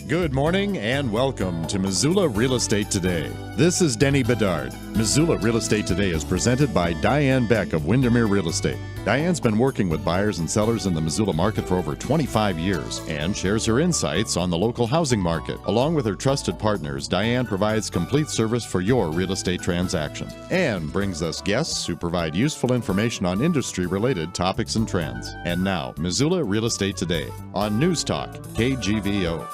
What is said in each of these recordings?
Good morning and welcome to Missoula Real Estate Today. This is Denny Bedard. Missoula Real Estate Today is presented by Diane Beck of Windermere Real Estate. Diane's been working with buyers and sellers in the Missoula market for over 25 years and shares her insights on the local housing market. Along with her trusted partners, Diane provides complete service for your real estate transaction and brings us guests who provide useful information on industry-related topics and trends. And now, Missoula Real Estate Today on News Talk, KGVO.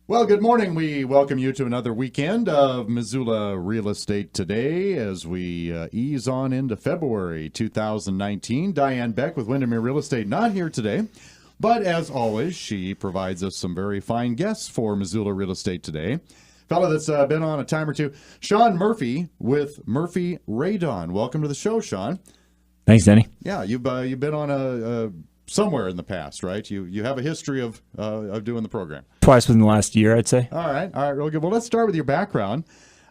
Well, good morning. We welcome you to another weekend of Missoula Real Estate Today as we ease on into February 2019. Diane Beck with Windermere Real Estate not here today, but as always, she provides us some very fine guests for Missoula Real Estate Today. Fellow that's been on a time or two, Sean Murphy with Murphy Radon. Welcome to the show, Sean. Thanks, Denny. Yeah, you've been on a somewhere in the past, right? You have a history of doing the program. Twice within the last year, I'd say. All right, real good. Well, let's start with your background,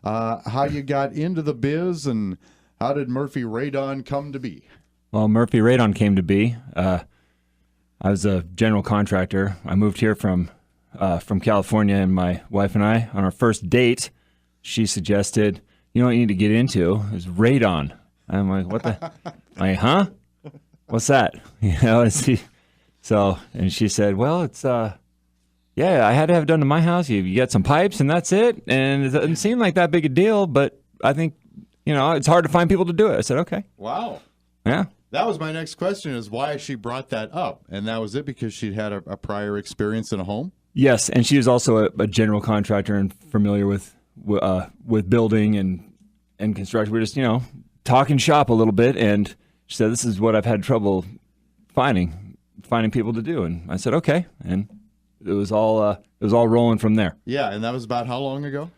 how you got into the biz, and how did Murphy Radon come to be? Well, Murphy Radon came to be. I was a general contractor. I moved here from California, and my wife and I, on our first date, she suggested, you know what you need to get into is radon. I'm like, what the? I'm like, huh? What's that? You know, and she said, well, it's, yeah, I had to have it done to my house. You get some pipes and that's it. And it doesn't seem like that big a deal, but I think, you know, it's hard to find people to do it. I said, okay. Wow. Yeah. That was my next question, is why she brought that up. And that was it, because she'd had a prior experience in a home? Yes. And she was also a general contractor and familiar with building and construction. We're just, you know, talking shop a little bit, and she said, this is what I've had trouble finding people to do. And I said, okay. And it was all rolling from there. Yeah. And that was about how long ago?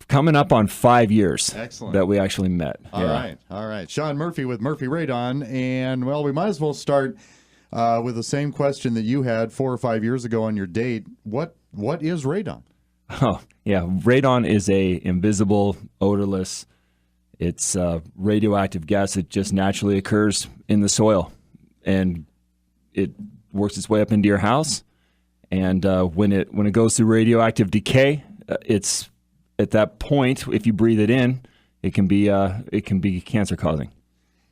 Coming up on 5 years. Excellent. That we actually met. All right. Sean Murphy with Murphy Radon. And, well, we might as well start with the same question that you had 4 or 5 years ago on your date. What is radon? Oh, yeah. Radon is a invisible, odorless, it's radioactive gas that just naturally occurs in the soil, and it works its way up into your house. And when it goes through radioactive decay, it's at that point, if you breathe it in, it can be cancer causing.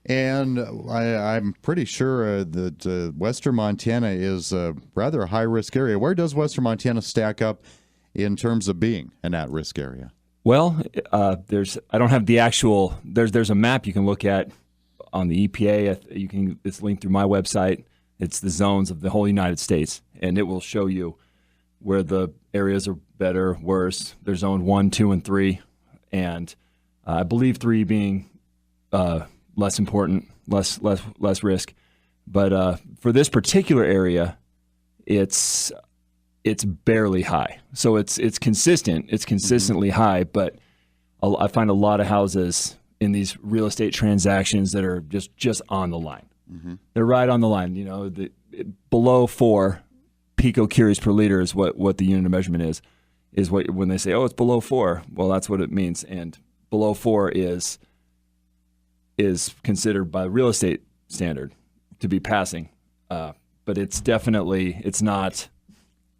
And I'm pretty sure that Western Montana is rather a high risk area. Where does Western Montana stack up in terms of being an at risk area? Well, I don't have the actual. There's a map you can look at on the EPA. It's linked through my website. It's the zones of the whole United States, and it will show you where the areas are better, worse. There's zone 1, 2, and 3, and I believe 3 being less important, less risk. But for this particular area, it's barely high. So it's consistent. It's consistently high, but I find a lot of houses in these real estate transactions that are just on the line. Mm-hmm. They're right on the line. You know, below 4 picocuries per liter is what the unit of measurement is what, when they say, oh, it's below 4, well, that's what it means. And below 4 is considered by real estate standard to be passing. But it's definitely, it's not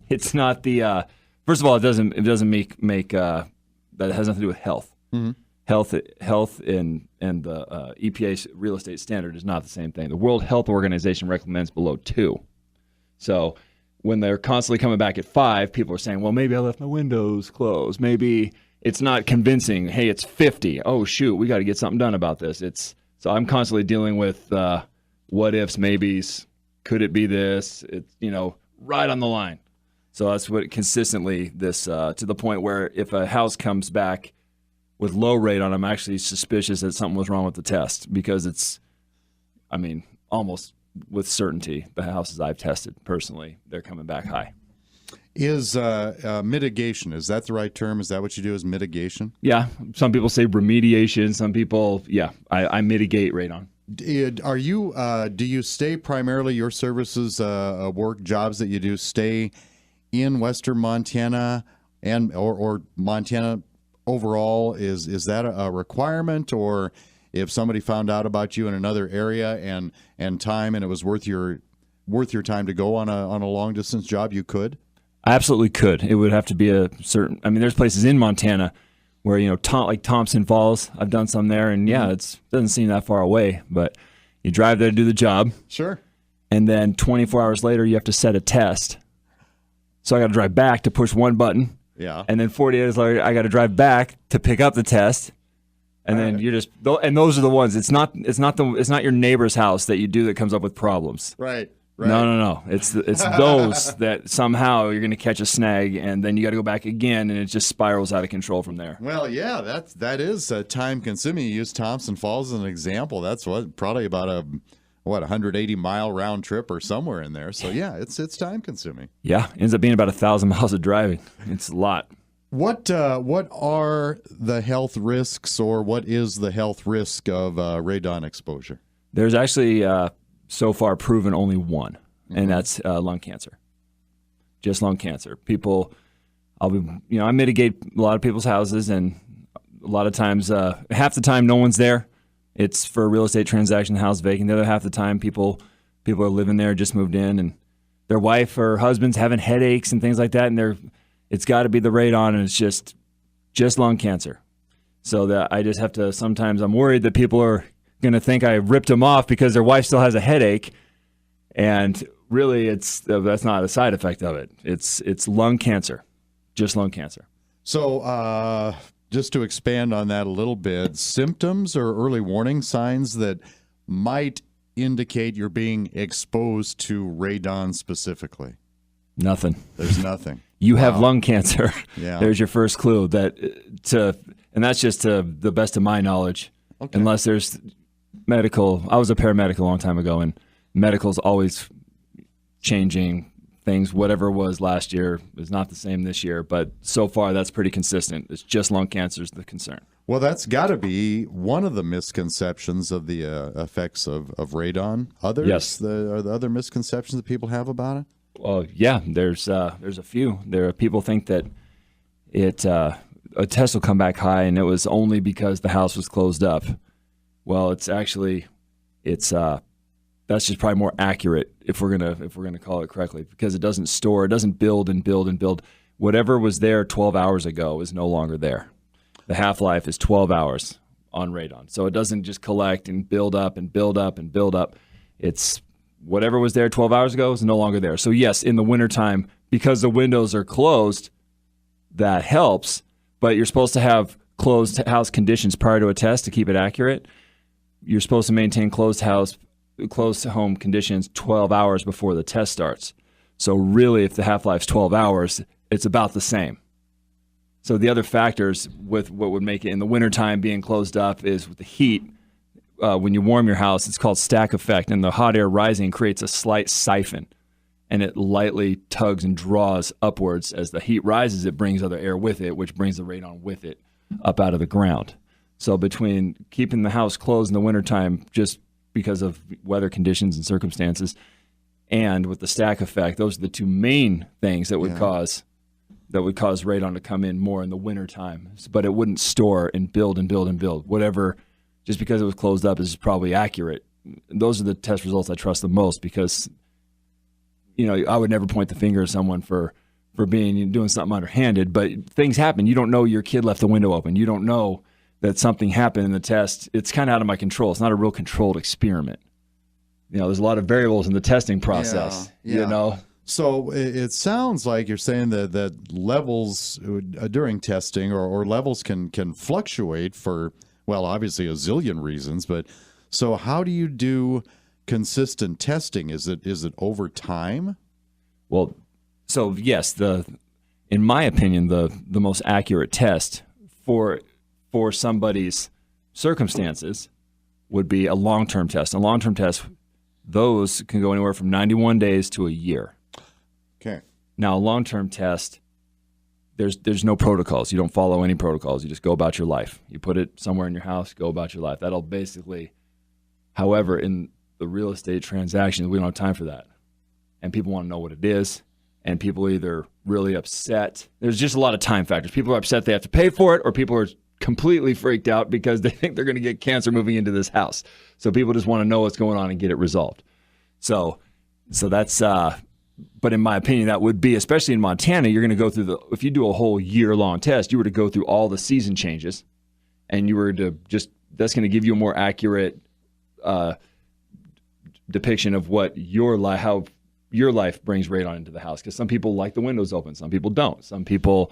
the first of all, it doesn't make that has nothing to do with health. Mm-hmm. Health and the EPA real estate standard is not the same thing. The World Health Organization recommends below 2. So when they're constantly coming back at 5, people are saying, well, maybe I left my windows closed. Maybe it's not convincing. Hey, it's 50. Oh shoot, we got to get something done about this. So I'm constantly dealing with what ifs, maybes. Could it be this? It's, you know, right on the line. So that's what consistently this to the point where if a house comes back with low radon, I'm actually suspicious that something was wrong with the test, because it's, I mean, almost with certainty, the houses I've tested personally, they're coming back high. Is mitigation, is that the right term? Is that what you do, is mitigation? Yeah. Some people say remediation. Some people, I mitigate radon. Do you stay primarily, your services, work, jobs that you do, stay in Western Montana or Montana overall? Is that a requirement, or if somebody found out about you in another area and time, and it was worth your time to go on a long distance job, you could? I absolutely could. It would have to be a certain. I mean, there's places in Montana where like Thompson Falls. I've done some there, and yeah, it doesn't seem that far away. But you drive there to do the job. Sure. And then 24 hours later, you have to set a test. So I got to drive back to push one button. Yeah. And then 48 hours later, I got to drive back to pick up the test. And then you're just, and those are the ones. It's not your neighbor's house that you do that comes up with problems. Right. No. It's those that somehow you're going to catch a snag, and then you got to go back again, and it just spirals out of control from there. Well, yeah, that is time consuming. You use Thompson Falls as an example. That's probably about a 180-mile round trip or somewhere in there. So yeah, it's time consuming. Yeah, ends up being about 1,000 miles of driving. It's a lot. What are the health risks, or what is the health risk of radon exposure? There's actually so far proven only one, and that's lung cancer. Just lung cancer. People, I mitigate a lot of people's houses, and a lot of times, half the time, no one's there. It's for a real estate transaction, the house vacant. The other half the time, people are living there, just moved in, and their wife or husband's having headaches and things like that, and it's got to be the radon, and it's just lung cancer. So that I just have to. Sometimes I'm worried that people are going to think I ripped them off because their wife still has a headache, and really, that's not a side effect of it. It's lung cancer, just lung cancer. So just to expand on that a little bit, symptoms or early warning signs that might indicate you're being exposed to radon specifically. Nothing. There's nothing. You have lung cancer. Yeah. There's your first clue and that's just to the best of my knowledge. Okay. Unless there's medical. I was a paramedic a long time ago, and medical's always changing things. Whatever was last year is not the same this year, but so far that's pretty consistent. It's just lung cancer is the concern. Well, that's got to be one of the misconceptions of the effects of radon. Others? Yes. Are the other misconceptions that people have about it? Well, yeah, there's a few. People think that a test will come back high, and it was only because the house was closed up. Well, that's just probably more accurate if we're gonna call it correctly, because it doesn't build and build and build. Whatever was there 12 hours ago is no longer there. The half-life is 12 hours on radon, so it doesn't just collect and build up and build up and build up. It's whatever was there 12 hours ago is no longer there. So yes, in the wintertime, because the windows are closed, that helps, but you're supposed to have closed house conditions prior to a test to keep it accurate. You're supposed to maintain closed home conditions 12 hours before the test starts. So really, if the half-life's 12 hours, it's about the same. So the other factors with what would make it in the wintertime being closed up is with the heat. When you warm your house, it's called stack effect, and the hot air rising creates a slight siphon, and it lightly tugs and draws upwards. As the heat rises, it brings other air with it, which brings the radon with it up out of the ground. So between keeping the house closed in the wintertime just because of weather conditions and circumstances, and with the stack effect, those are the two main things that would cause radon to come in more in the wintertime. But it wouldn't store and build and build and build. Whatever. Just because it was closed up is probably accurate. Those are the test results I trust the most, because I would never point the finger at someone for doing something underhanded, but things happen. You don't know your kid left the window open. You don't know that something happened in the test. It's kind of out of my control. It's not a real controlled experiment. There's a lot of variables in the testing process. So it sounds like you're saying that levels during testing or levels can fluctuate for, well, obviously a zillion reasons, but so how do you do consistent testing? Is it over time? Well, so yes, in my opinion, the most accurate test for somebody's circumstances would be a long-term test. A long-term test, those can go anywhere from 91 days to a year. Okay. Now, a long-term test, there's no protocols. You don't follow any protocols. You just go about your life. You put it somewhere in your house, go about your life. That'll basically, however, in the real estate transactions, we don't have time for that. And people want to know what it is. And people are either really upset. There's just a lot of time factors. People are upset they have to pay for it, or people are completely freaked out because they think they're going to get cancer moving into this house. So people just want to know what's going on and get it resolved. So that's, But in my opinion, that would be, especially in Montana, you're going to go through if you do a whole year-long test, you were to go through all the season changes, and you were to that's going to give you a more accurate depiction of what how your life brings radon into the house. Because some people like the windows open, some people don't. Some people,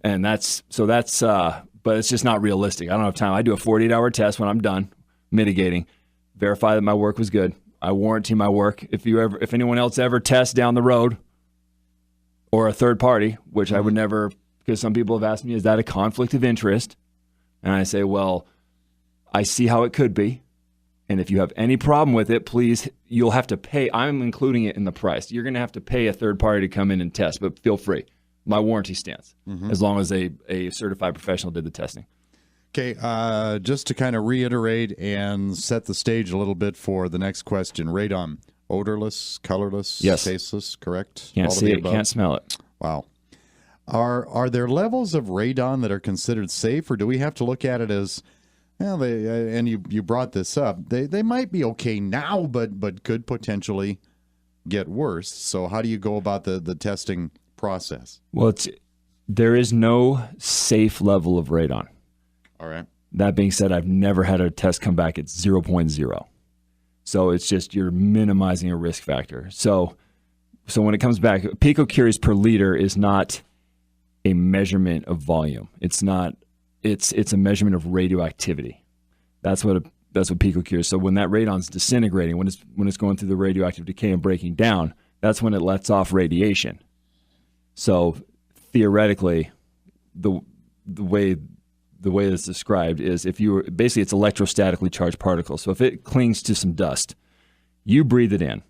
and but it's just not realistic. I don't have time. I do a 48-hour test when I'm done mitigating, verify that my work was good. I warranty my work. If anyone else ever tests down the road, or a third party, which I would never, because some people have asked me, is that a conflict of interest? And I say, well, I see how it could be. And if you have any problem with it, please, you'll have to pay. I'm including it in the price. You're going to have to pay a third party to come in and test, but feel free. My warranty stands, as long as a certified professional did the testing. Okay, just to kind of reiterate and set the stage a little bit for the next question. Radon, odorless, colorless, tasteless, correct? Can't see it, can't smell it. Wow. Are there levels of radon that are considered safe, or do we have to look at it as, well, and you brought this up, they might be okay now, but could potentially get worse. So how do you go about the testing process? Well, there is no safe level of radon. All right. That being said, I've never had a test come back at 0.0. So it's just you're minimizing a risk factor. So when it comes back, picocuries per liter is not a measurement of volume. It's not. It's a measurement of radioactivity. That's what picocuries. So when that radon's disintegrating, when it's going through the radioactive decay and breaking down, that's when it lets off radiation. So theoretically, the way it's described is it's electrostatically charged particles. So if it clings to some dust, you breathe it in.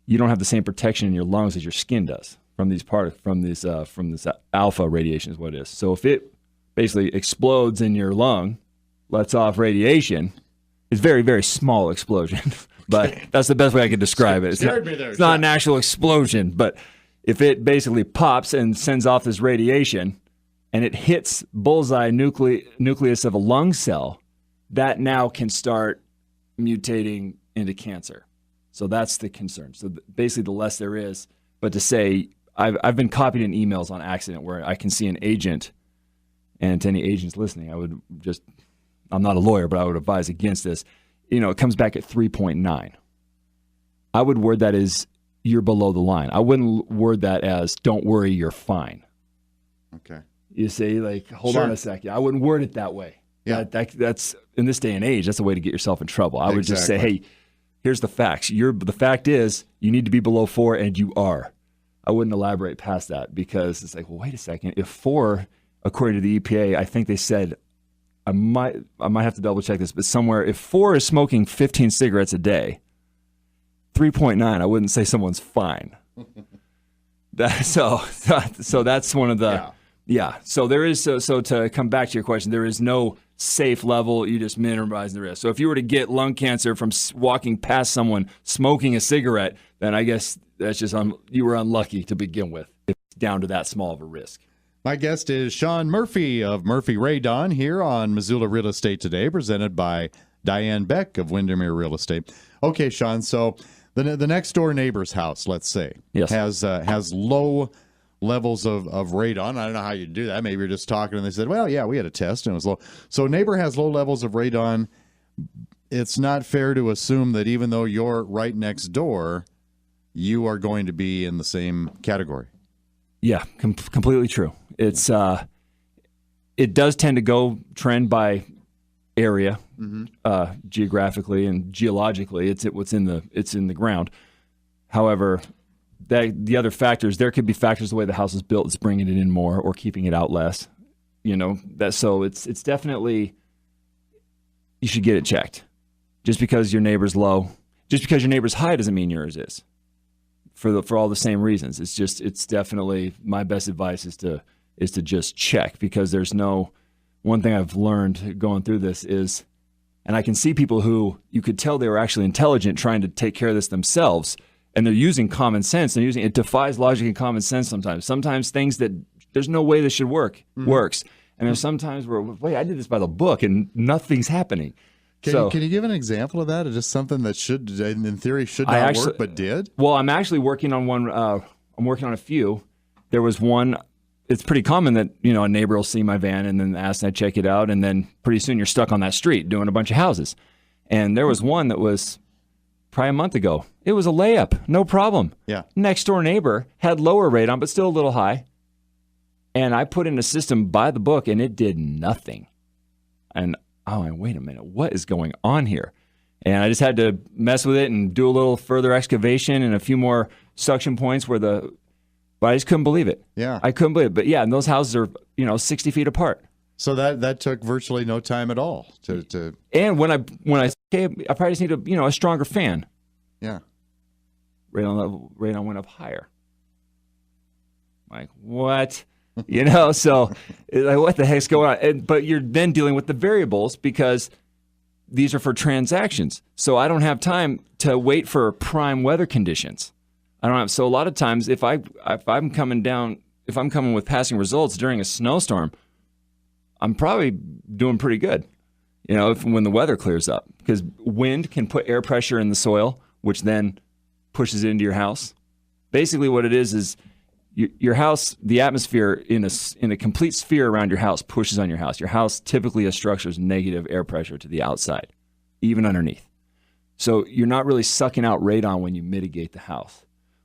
You don't have the same protection in your lungs as your skin does from these from this alpha radiation is what it is. So if it basically explodes in your lung, lets off radiation, it's very, very small explosion. But that's the best way I could describe it. It's not an actual explosion, but if it basically pops and sends off this radiation, and it hits bullseye nucleus of a lung cell, that now can start mutating into cancer. So that's the concern. So basically, the less there is, but to say, I've been copied in emails on accident where I can see an agent, and to any agents listening, I'm not a lawyer, but I would advise against this. It comes back at 3.9. I would word that as you're below the line. I wouldn't word that as don't worry, you're fine. Okay. You say, hold on a second. I wouldn't word it that way. Yeah. That's in this day and age, that's a way to get yourself in trouble. I would just say, hey, here's the facts. The fact is you need to be below 4, and you are. I wouldn't elaborate past that, because it's like, well, wait a second. If 4, according to the EPA, I think they said, I might have to double check this, but somewhere, if 4 is smoking 15 cigarettes a day, 3.9, I wouldn't say someone's fine. So that's one of the. Yeah. So there is, so to come back to your question, there is no safe level. You just minimize the risk. So if you were to get lung cancer from walking past someone smoking a cigarette, then I guess that's just you were unlucky to begin with. It's down to that small of a risk. My guest is Sean Murphy of Murphy Radon here on Missoula Real Estate Today, presented by Diane Beck of Windermere Real Estate. Okay, Sean, so the next door neighbor's house, let's say, has low levels of radon. I don't know how you do that. Maybe you're just talking and they said, well, yeah, we had a test and it was low. So neighbor has low levels of radon. It's not fair to assume that even though you're right next door, you are going to be in the same category. Yeah, completely true. It's it does tend to go trend by area, geographically and geologically. It's in the ground. However, the other factors, there could be factors the way the house is built that's bringing it in more or keeping it out less. So it's definitely, you should get it checked. Just because your neighbor's low, just because your neighbor's high doesn't mean yours is. For all the same reasons. It's definitely, my best advice is to just check, because there's one thing I've learned going through this is, and I can see people who you could tell they were actually intelligent trying to take care of this themselves, and they're using common sense. It defies logic and common sense sometimes. Sometimes things that there's no way this should work works. And there's sometimes where, wait, I did this by the book and nothing's happening. Can you give an example of that? Of just something that in theory should not work, but did? Well, I'm actually working on one I'm working on a few. There was one. It's pretty common that, a neighbor will see my van and then ask, and I check it out, and then pretty soon you're stuck on that street doing a bunch of houses. And there was one that was probably a month ago. It was a layup, no problem. Yeah. Next door neighbor had lower radon, but still a little high. And I put in a system by the book, and it did nothing. And wait a minute, what is going on here? And I just had to mess with it and do a little further excavation and a few more suction points but I just couldn't believe it. Yeah. I couldn't believe it. But yeah, and those houses are, 60 feet apart. So that took virtually no time at all to. And when I probably just need a stronger fan. Yeah. Radon went up higher. Like, what? So like, what the heck's going on? But you're then dealing with the variables because these are for transactions. So I don't have time to wait for prime weather conditions. So a lot of times if I'm coming with passing results during a snowstorm, I'm probably doing pretty good, when the weather clears up, because wind can put air pressure in the soil, which then pushes it into your house. Basically what it is your house, the atmosphere in a complete sphere around your house pushes on your house. Your house typically structures negative air pressure to the outside, even underneath. So you're not really sucking out radon when you mitigate the house.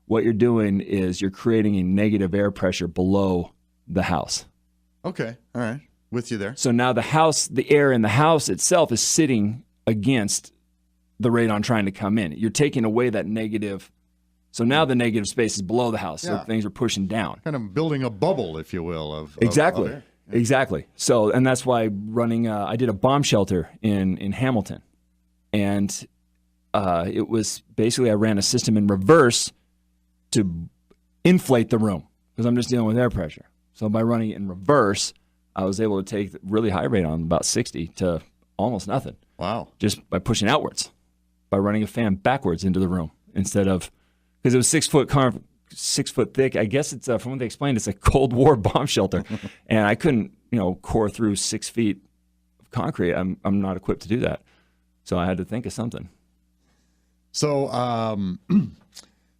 What you're doing is you're creating a negative air pressure below the house. Okay. All right. With you there. So now the air in the house itself is sitting against the radon trying to come in. You're taking away that negative. So now the negative space is below the house. So things are pushing down. Kind of building a bubble, if you will, exactly. Of air. Exactly. So, and that's why I did a bomb shelter in Hamilton. And it was basically I ran a system in reverse to inflate the room because I'm just dealing with air pressure. So by running it in reverse, I was able to take really high radon, about 60 to almost nothing. Wow. Just by pushing outwards, by running a fan backwards into the room instead of, because it was 6 foot thick. I guess it's, from what they explained, it's a Cold War bomb shelter. And I couldn't, core through 6 feet of concrete. I'm not equipped to do that. So I had to think of something. So,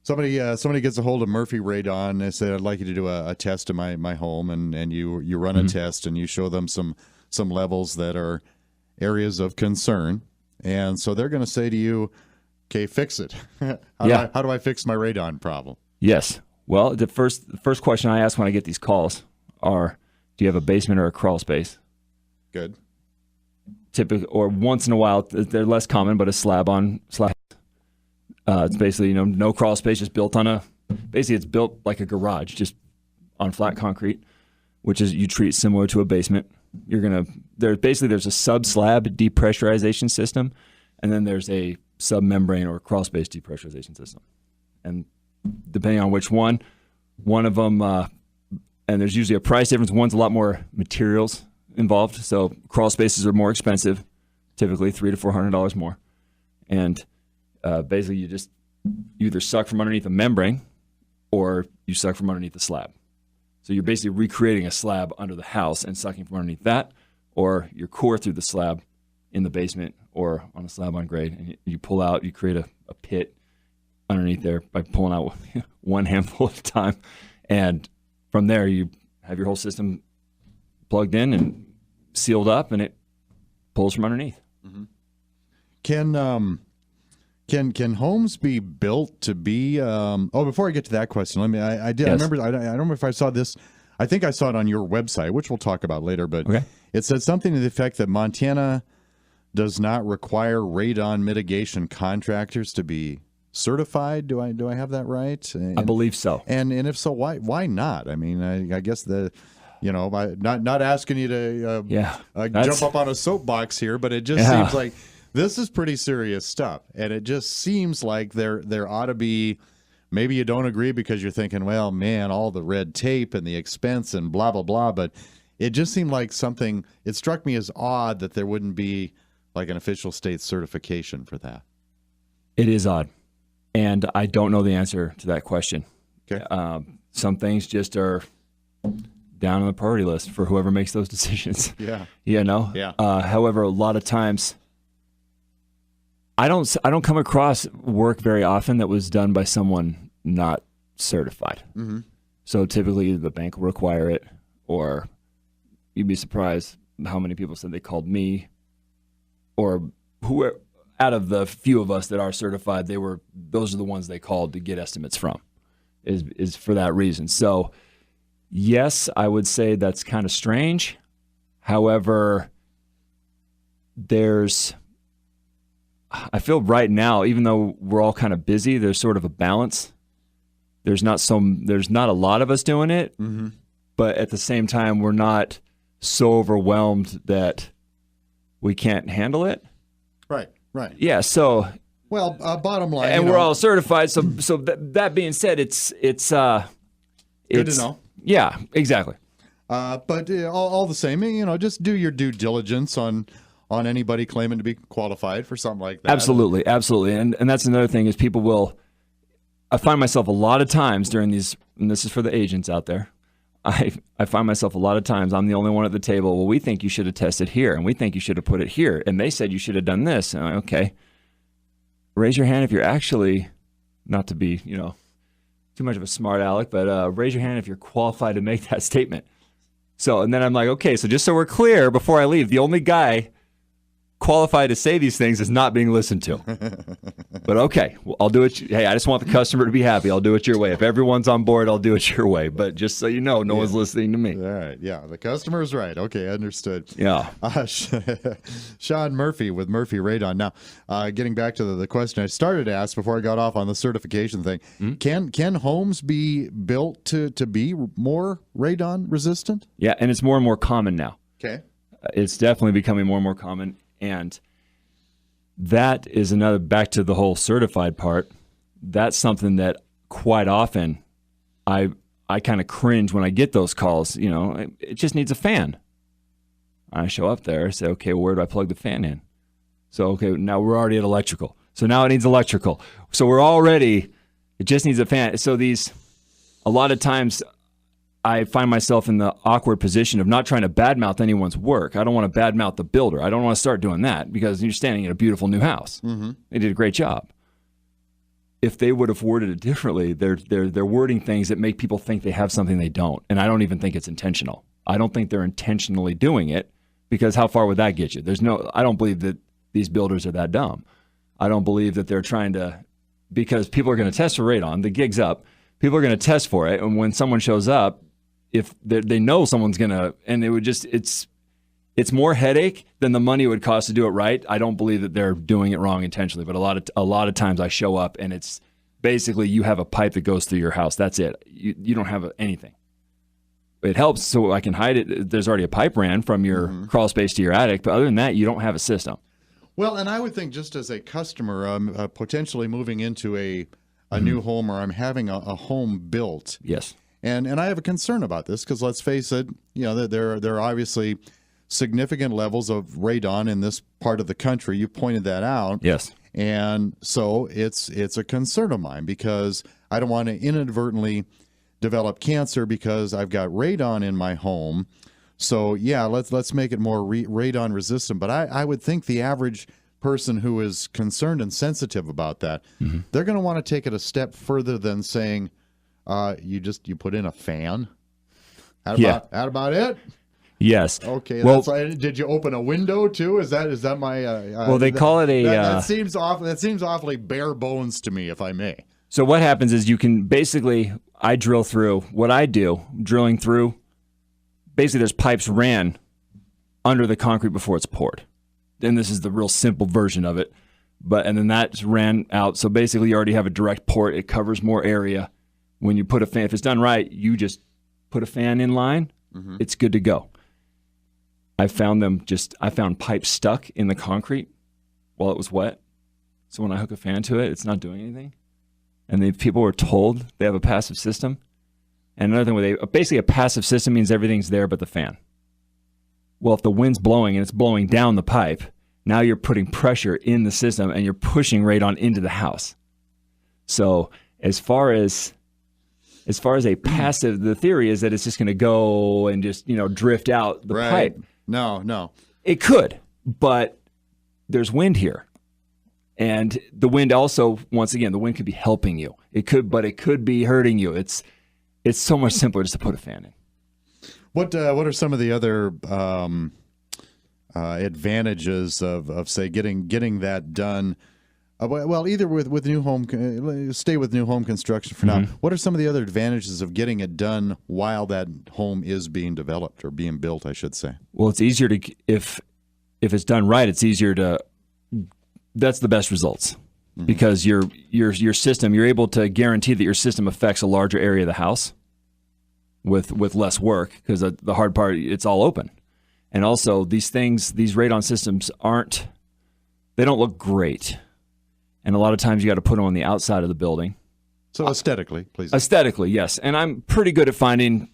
Somebody gets a hold of Murphy Radon. They said, I'd like you to do a test in my home, and you run a test and you show them some levels that are areas of concern. And so they're going to say to you, okay, fix it. How do I fix my radon problem? Yes. Well, the first question I ask when I get these calls are, do you have a basement or a crawl space? Good. Typically, or once in a while, they're less common, but a slab on slab. It's basically, no crawl space, just built basically it's built like a garage, just on flat concrete, which is you treat similar to a basement. There's a sub-slab depressurization system, and then there's a sub-membrane or crawl space depressurization system. And depending on which one of them, and there's usually a price difference. One's a lot more materials involved, so crawl spaces are more expensive, typically $300 to $400 more. And basically, you either suck from underneath a membrane or you suck from underneath the slab. So you're basically recreating a slab under the house and sucking from underneath that, or you core through the slab in the basement or on a slab on grade, and you pull out, you create a pit underneath there by pulling out one handful at a time. And from there, you have your whole system plugged in and sealed up, and it pulls from underneath. Mm-hmm. Can homes be built to be? Before I get to that question, I remember. I don't remember if I saw this. I think I saw it on your website, which we'll talk about later. But It said something to the effect that Montana does not require radon mitigation contractors to be certified. Do I have that right? I believe so. And if so, why not? I mean, I guess not asking you to jump up on a soapbox here, but it just seems like. This is pretty serious stuff, and it just seems like there ought to be, maybe you don't agree because you're thinking, well, man, all the red tape and the expense and blah, blah, blah, but it just seemed like it struck me as odd that there wouldn't be like an official state certification for that. It is odd, and I don't know the answer to that question. Okay. Some things just are down on the priority list for whoever makes those decisions. Yeah. Yeah. However, a lot of times, I don't come across work very often that was done by someone not certified. So typically the bank will require it, or you'd be surprised how many people said they called me, or who out of the few of us that are certified, those are the ones they called to get estimates from, is for that reason. So yes, I would say that's kind of strange. However, I feel right now, even though we're all kind of busy, there's sort of a balance. There's not a lot of us doing it, but at the same time, we're not so overwhelmed that we can't handle it. Right. Yeah. So, well, bottom line, and we're all certified. So that being said, it's good to know. Yeah, exactly. But all the same, just do your due diligence on anybody claiming to be qualified for something like that. Absolutely. And that's another thing is I find myself a lot of times during these, and this is for the agents out there, I find myself a lot of times I'm the only one at the table. Well, we think you should have tested here, and we think you should have put it here, and they said you should have done this. And I'm like, okay, raise your hand if you're actually, not to be too much of a smart aleck, but raise your hand if you're qualified to make that statement. So, and then I'm like, okay, so just so we're clear, before I leave, the only guy qualified to say these things is not being listened to. But okay, well, I'll do it. Hey, I just want the customer to be happy. I'll do it your way. If everyone's on board, I'll do it your way. But just so you know, no one's listening to me. All right. Yeah, the customer's right. Okay, understood. Yeah. Sean Murphy with Murphy Radon. Now, getting back to the question I started to ask before I got off on the certification thing, can homes be built to be more radon resistant? Yeah, and it's more and more common now. Okay. It's definitely becoming more and more common. And that is another, back to the whole certified part, that's something that quite often I kind of cringe when I get those calls. It just needs a fan. I show up there, say, okay, well, where do I plug the fan in? So, okay, now we're already at electrical. So now it needs electrical. So it just needs a fan. So a lot of times I find myself in the awkward position of not trying to badmouth anyone's work. I don't want to badmouth the builder. I don't want to start doing that because you're standing in a beautiful new house. They did a great job. If they would have worded it differently, they're wording things that make people think they have something they don't. And I don't even think it's intentional. I don't think they're intentionally doing it, because how far would that get you? I don't believe that these builders are that dumb. I don't believe that they're trying to, because people are going to test for radon. The gig's up. People are going to test for it. And when someone shows up, if they know someone's going to, and it's more headache than the money it would cost to do it right. I don't believe that they're doing it wrong intentionally, but a lot of times I show up and it's basically you have a pipe that goes through your house. That's it. You don't have anything. It helps so I can hide it. There's already a pipe ran from your crawl space to your attic, but other than that, you don't have a system. Well, and I would think just as a customer, potentially moving into a new home, or I'm having a home built. Yes. And I have a concern about this because let's face it, there are obviously significant levels of radon in this part of the country. You pointed that out. Yes. And so it's a concern of mine because I don't want to inadvertently develop cancer because I've got radon in my home. So yeah, let's make it more radon resistant. But I would think the average person who is concerned and sensitive about that, they're going to want to take it a step further than saying, you put in a fan. That about it? Yes. Okay. Well, did you open a window too? Is that my? Well, they call it a. That seems awfully bare bones to me, if I may. So what happens is you can basically, I drill through. What I do, drilling through, basically there's pipes ran under the concrete before it's poured. And this is the real simple version of it. And then that's ran out. So basically you already have a direct port. It covers more area. When you put a fan, if it's done right, you just put a fan in line, it's good to go. I found pipes stuck in the concrete while it was wet. So when I hook a fan to it, it's not doing anything. And people were told they have a passive system. And another thing, basically a passive system means everything's there but the fan. Well, if the wind's blowing and it's blowing down the pipe, now you're putting pressure in the system and you're pushing radon into the house. So as far as a passive, the theory is that it's just going to go and just, drift out the pipe. No. It could, but there's wind here. And the wind also, once again, the wind could be helping you. But it could be hurting you. It's so much simpler just to put a fan in. What are some of the other advantages of say getting that done? Well, either with new home, stay with new home construction for now. What are some of the other advantages of getting it done while that home is being developed or being built, I should say? Well, it's easier to if it's done right. It's easier to. That's the best results because your system, you're able to guarantee that your system affects a larger area of the house with less work, because the hard part, it's all open. And also these radon systems they don't look great. And a lot of times you got to put them on the outside of the building. So aesthetically, please. Aesthetically, yes. And I'm pretty good at finding,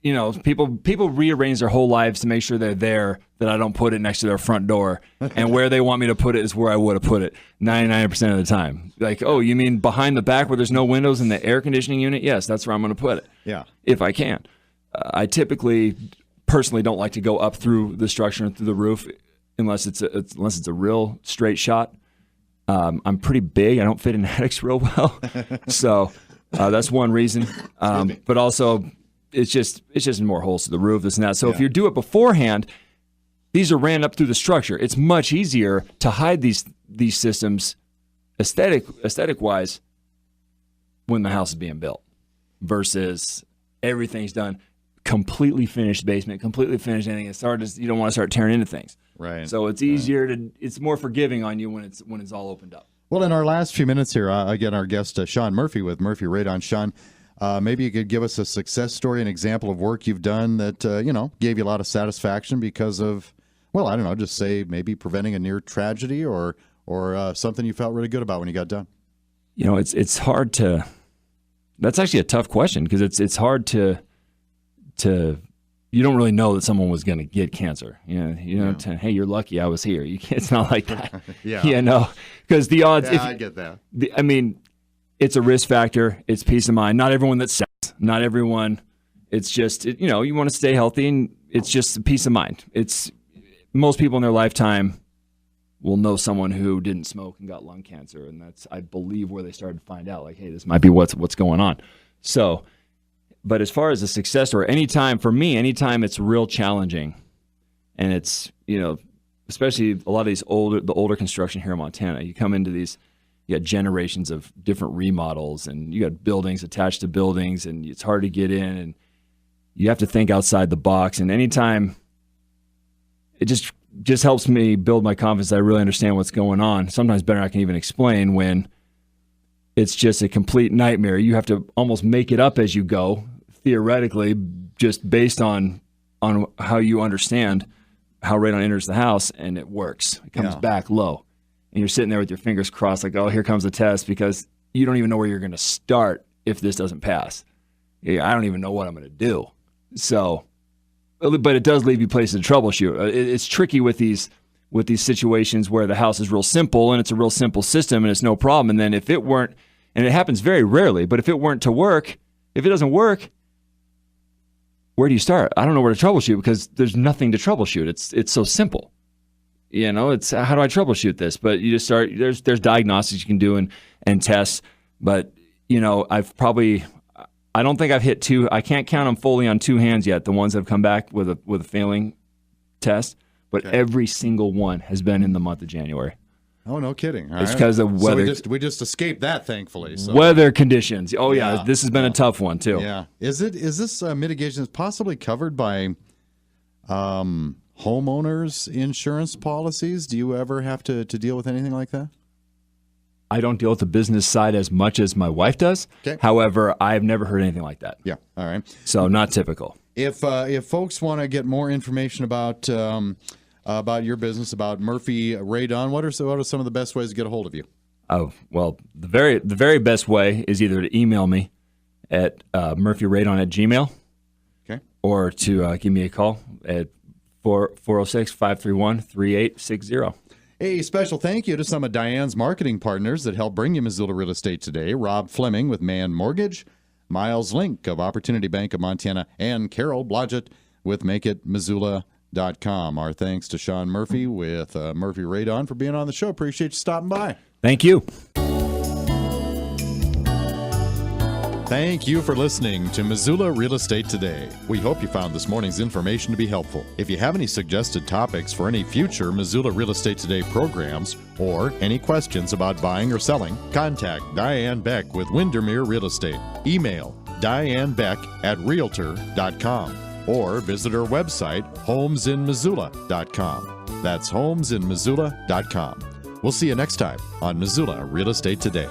people rearrange their whole lives to make sure they're there, that I don't put it next to their front door. And where they want me to put it is where I would have put it 99% of the time. Like, oh, you mean behind the back where there's no windows in the air conditioning unit? Yes, that's where I'm going to put it. Yeah. If I can. I typically, personally, don't like to go up through the structure and through the roof unless it's a real straight shot. I'm pretty big. I don't fit in attics real well. So that's one reason. But also, it's just more holes to the roof, this and that. So if you do it beforehand, these are ran up through the structure. It's much easier to hide these systems aesthetic wise when the house is being built versus everything's done, completely finished basement, completely finished anything. You don't want to start tearing into things. Right. So it's easier it's more forgiving on you when it's all opened up. Well, in our last few minutes here, again, our guest, Sean Murphy with Murphy Radon. Sean, maybe you could give us a success story, an example of work you've done that, gave you a lot of satisfaction because of, well, I don't know, just say maybe preventing a near tragedy or something you felt really good about when you got done. It's hard to, that's actually a tough question because it's hard to, you don't really know that someone was going to get cancer. Hey, you're lucky I was here. It's not like that. Yeah. Because the odds. Yeah, I get that. It's a risk factor. It's peace of mind. Not everyone that sells. Not everyone. It's just, you want to stay healthy, and it's just peace of mind. It's most people in their lifetime will know someone who didn't smoke and got lung cancer, and that's, I believe, where they started to find out, like, hey, this might be what's going on. So, but as far as a success story, anytime it's real challenging, and it's, especially a lot of the older construction here in Montana, you come into these, you got generations of different remodels, and you got buildings attached to buildings, and it's hard to get in, and you have to think outside the box. And anytime, it just helps me build my confidence that I really understand what's going on. Sometimes better than I can even explain when it's just a complete nightmare. You have to almost make it up as you go, theoretically, just based on how you understand how radon enters the house, and it works. It comes back low. And you're sitting there with your fingers crossed like, oh, here comes the test, because you don't even know where you're going to start if this doesn't pass. I don't even know what I'm going to do. So, but it does leave you places to troubleshoot. It's tricky with these situations where the house is real simple and it's a real simple system and it's no problem. And then if it weren't, and it happens very rarely, but if it weren't to work, if it doesn't work, where do you start? I don't know where to troubleshoot because there's nothing to troubleshoot. It's so simple. It's how do I troubleshoot this? But you just start, there's diagnostics you can do and tests. But, I don't think I've hit two. I can't count them fully on two hands yet, the ones that have come back with a failing test. But every single one has been in the month of January. Oh, no kidding. It's because of weather. So we just escaped that, thankfully. So. Weather conditions. Oh, yeah. This has been a tough one, too. Yeah. Is this mitigation possibly covered by homeowners insurance policies? Do you ever have to deal with anything like that? I don't deal with the business side as much as my wife does. Okay. However, I've never heard anything like that. Yeah. All right. So not typical. If folks want to get more information about your business, about Murphy Radon, what are some of the best ways to get a hold of you? Oh, well, the very best way is either to email me at murphyradon@gmail.com, okay, or to give me a call at 406-531-3860. A special thank you to some of Diane's marketing partners that help bring you Missoula Real Estate Today. Rob Fleming with Mann Mortgage, Miles Link of Opportunity Bank of Montana, and Carol Blodgett with Make It Missoula Missoula.com. Our thanks to Sean Murphy with Murphy Radon for being on the show. Appreciate you stopping by. Thank you. Thank you for listening to Missoula Real Estate Today. We hope you found this morning's information to be helpful. If you have any suggested topics for any future Missoula Real Estate Today programs or any questions about buying or selling, contact Diane Beck with Windermere Real Estate. Email dianebeck@realtor.com or visit her website homesinmissoula.com. That's homesinmissoula.com. We'll see you next time on Missoula Real Estate Today.